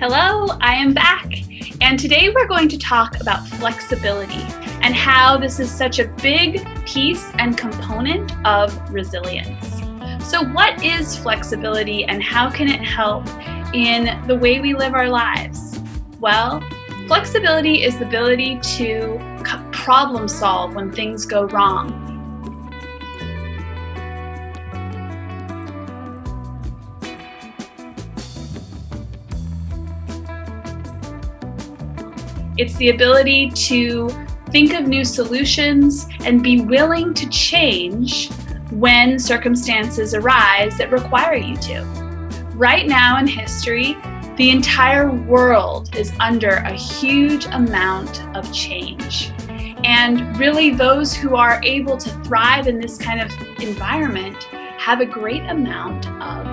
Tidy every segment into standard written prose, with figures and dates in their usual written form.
Hello, I am back, and today we're going to talk about flexibility and how this is such a big piece and component of resilience. So what is flexibility and how can it help in the way we live our lives? Well, flexibility is the ability to problem solve when things go wrong. It's the ability to think of new solutions and be willing to change when circumstances arise that require you to. Right now in history, the entire world is under a huge amount of change. And really those who are able to thrive in this kind of environment have a great amount of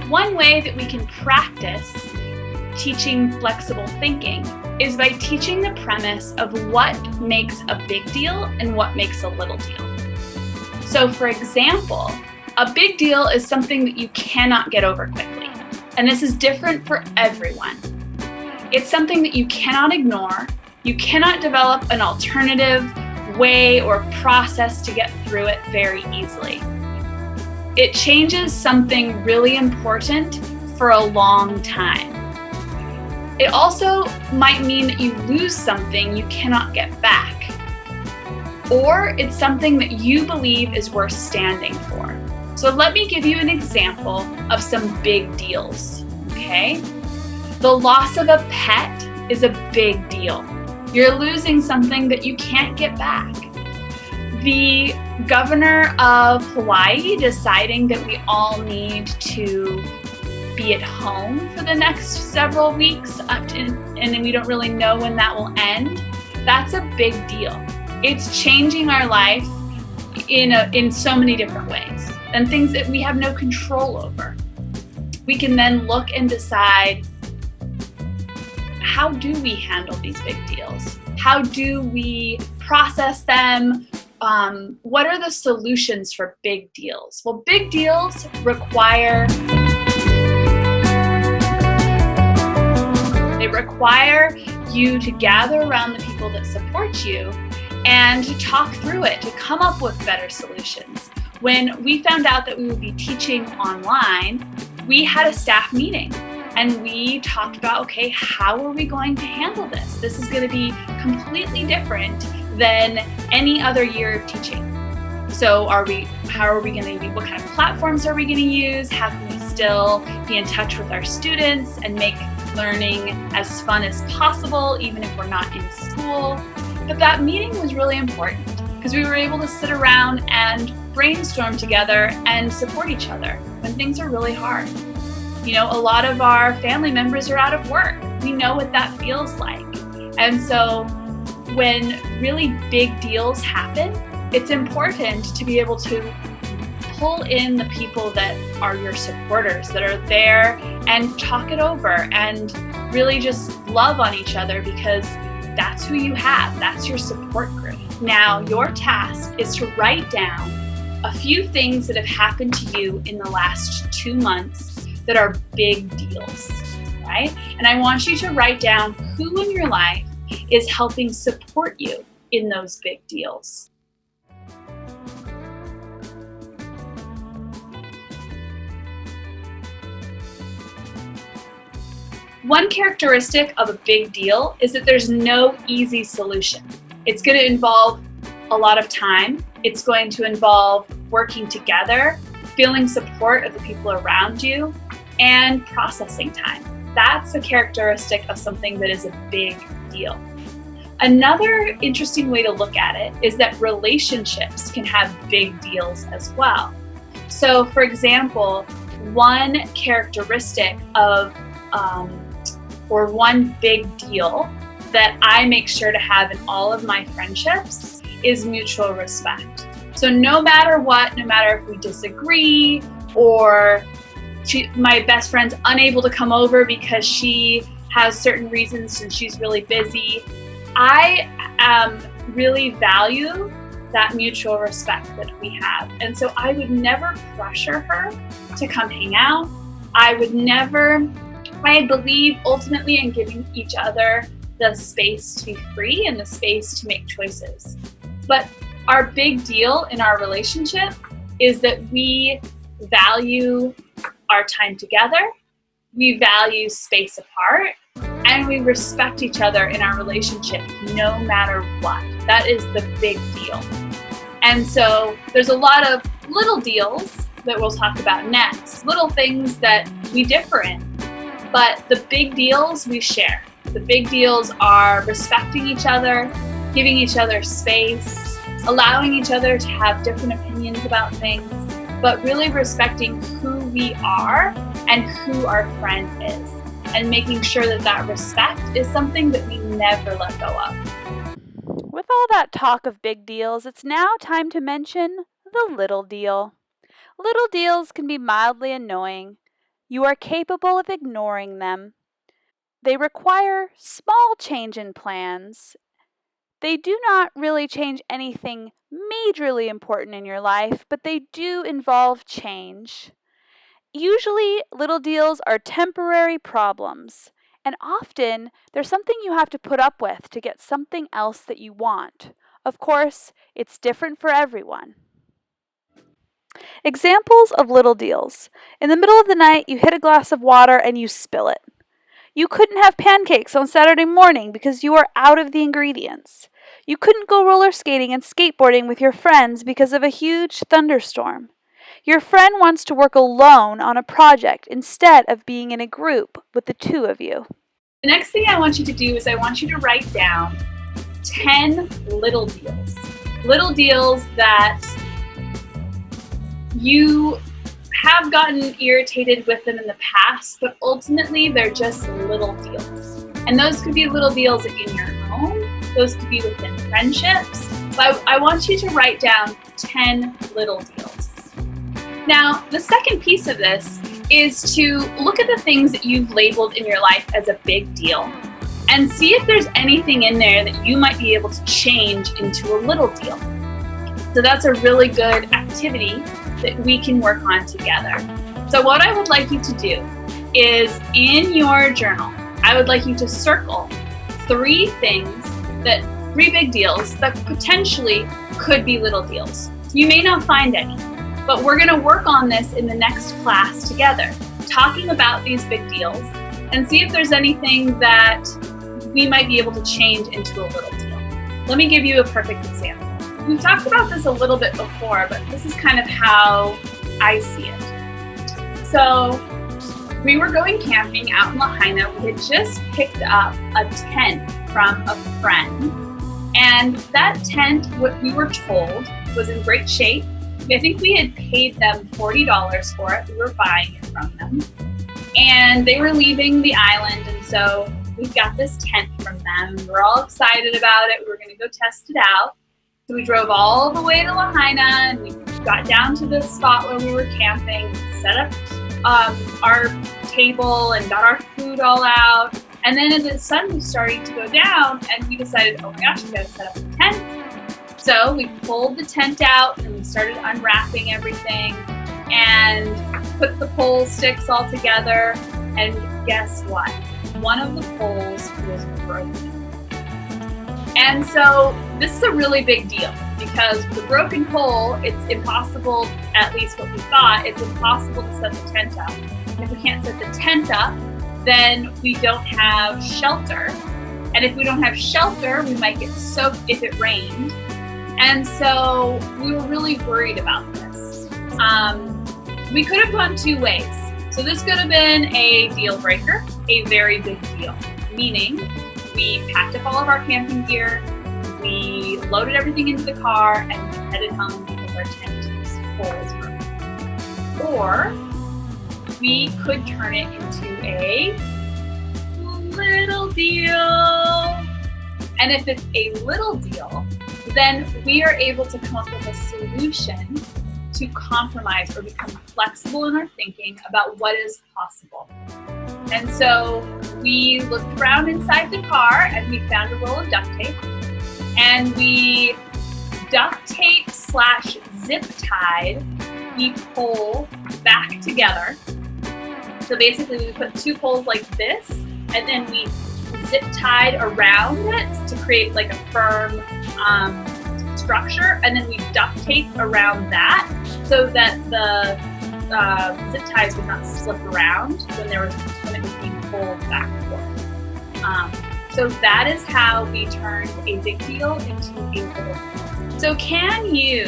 One way that we can practice teaching flexible thinking is by teaching the premise of what makes a big deal and what makes a little deal. So for example, a big deal is something that you cannot get over quickly. And this is different for everyone. It's something that you cannot ignore. You cannot develop an alternative way or process to get through it very easily. It changes something really important for a long time. It also might mean that you lose something you cannot get back. Or it's something that you believe is worth standing for. So let me give you an example of some big deals, okay? The loss of a pet is a big deal. You're losing something that you can't get back. The governor of Hawaii deciding that we all need to be at home for the next several weeks, and we don't really know when that will end, that's a big deal. It's changing our life in so many different ways, and things that we have no control over. We can then look and decide, how do we handle these big deals? How do we process them? What are the solutions for big deals? Well, big deals require you to gather around the people that support you and to talk through it, to come up with better solutions. When we found out that we would be teaching online, we had a staff meeting and we talked about, okay, how are we going to handle this? This is going to be completely different than any other year of teaching. So how are we going to, what kind of platforms are we going to use? How can we still be in touch with our students and make learning as fun as possible, even if we're not in school? But that meeting was really important because we were able to sit around and brainstorm together and support each other when things are really hard. You know, a lot of our family members are out of work. We know what that feels like. And so when really big deals happen, it's important to be able to pull in the people that are your supporters, that are there, and talk it over and really just love on each other, because that's who you have. That's your support group. Now, your task is to write down a few things that have happened to you in the last 2 months that are big deals, right? And I want you to write down who in your life is helping support you in those big deals. One characteristic of a big deal is that there's no easy solution. It's going to involve a lot of time. It's going to involve working together, feeling support of the people around you, and processing time. That's a characteristic of something that is a big deal. Another interesting way to look at it is that relationships can have big deals as well. So for example, one characteristic of or one big deal that I make sure to have in all of my friendships is mutual respect. So no matter what, no matter if we disagree or my best friend's unable to come over because she has certain reasons and she's really busy, I really value that mutual respect that we have. And so I would never pressure her to come hang out. I believe ultimately in giving each other the space to be free and the space to make choices. But our big deal in our relationship is that we value our time together, we value space apart, and we respect each other in our relationship no matter what. That is the big deal. And so there's a lot of little deals that we'll talk about next, little things that we differ in, but the big deals we share. The big deals are respecting each other, giving each other space, allowing each other to have different opinions about things, but really respecting who we are and who our friend is, and making sure that that respect is something that we never let go of. With all that talk of big deals, it's now time to mention the little deal. Little deals can be mildly annoying. You are capable of ignoring them. They require small change in plans. They do not really change anything majorly important in your life, but they do involve change. Usually, little deals are temporary problems, and often there's something you have to put up with to get something else that you want. Of course, it's different for everyone. Examples of little deals. In the middle of the night, you hit a glass of water and you spill it. You couldn't have pancakes on Saturday morning because you are out of the ingredients. You couldn't go roller skating and skateboarding with your friends because of a huge thunderstorm. Your friend wants to work alone on a project instead of being in a group with the two of you. The next thing I want you to do is I want you to write down 10 little deals. Little deals that you have gotten irritated with them in the past, but ultimately they're just little deals. And those could be little deals in your home, those could be within friendships. But I want you to write down 10 little deals. Now, the second piece of this is to look at the things that you've labeled in your life as a big deal and see if there's anything in there that you might be able to change into a little deal. So that's a really good activity that we can work on together. So what I would like you to do is in your journal, I would like you to circle three big deals that potentially could be little deals. You may not find any, but we're going to work on this in the next class together, talking about these big deals and see if there's anything that we might be able to change into a little deal. Let me give you a perfect example. We've talked about this a little bit before, but this is kind of how I see it. So we were going camping out in Lahaina. We had just picked up a tent from a friend. And that tent, what we were told, was in great shape. I think we had paid them $40 for it. We were buying it from them. And they were leaving the island, and so we got this tent from them. We were all excited about it. We were going to go test it out. So we drove all the way to Lahaina, and we got down to the spot where we were camping, set up our table and got our food all out. And then as the sun was starting to go down, and we decided, oh my gosh, we gotta set up the tent. So we pulled the tent out and we started unwrapping everything and put the pole sticks all together. And guess what? One of the poles was broken. And so this is a really big deal because with the broken pole, it's impossible, at least what we thought, it's impossible to set the tent up. And if we can't set the tent up, then we don't have shelter. And if we don't have shelter, we might get soaked if it rained. And so we were really worried about this. We could have gone two ways. So this could have been a deal breaker, a very big deal, meaning we packed up all of our camping gear, we loaded everything into the car, and we headed home because our tent pole was broken. Or we could turn it into a little deal. And if it's a little deal, then we are able to come up with a solution to compromise or become flexible in our thinking about what is possible. And so we looked around inside the car and we found a roll of duct tape and we duct tape / zip tied the pole back together. So basically we put 2 poles like this, and then we zip tied around it to create like a firm structure, and then we duct tape around that so that the zip ties would not slip around when it was being pulled back and forth. So that is how we turned a big deal into a little deal. So can you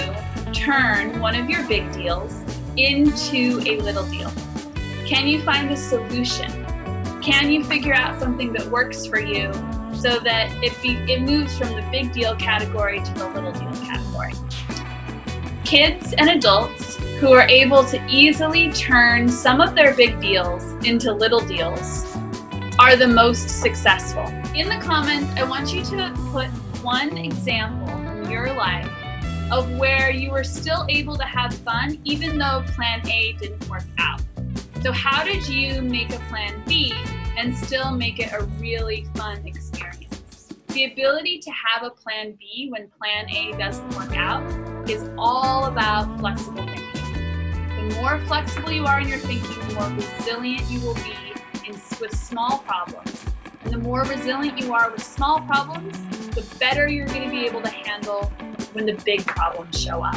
turn one of your big deals into a little deal? Can you find a solution? Can you figure out something that works for you so that it moves from the big deal category to the little deal category? Kids and adults who are able to easily turn some of their big deals into little deals are the most successful. In the comments, I want you to put one example from your life of where you were still able to have fun even though plan A didn't work out. So how did you make a plan B and still make it a really fun experience? The ability to have a plan B when plan A doesn't work out is all about flexible thinking. The more flexible you are in your thinking, the more resilient you will be with small problems. And the more resilient you are with small problems, the better you're going to be able to handle when the big problems show up.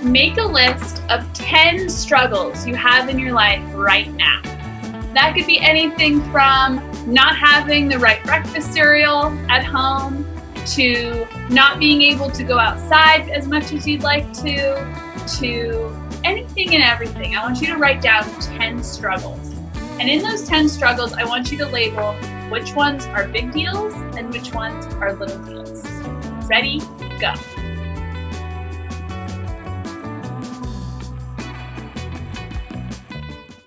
Make a list of 10 struggles you have in your life right now. That could be anything from not having the right breakfast cereal at home, to not being able to go outside as much as you'd like to anything and everything. I want you to write down 10 struggles. And in those 10 struggles, I want you to label which ones are big deals and which ones are little deals. Ready? Go.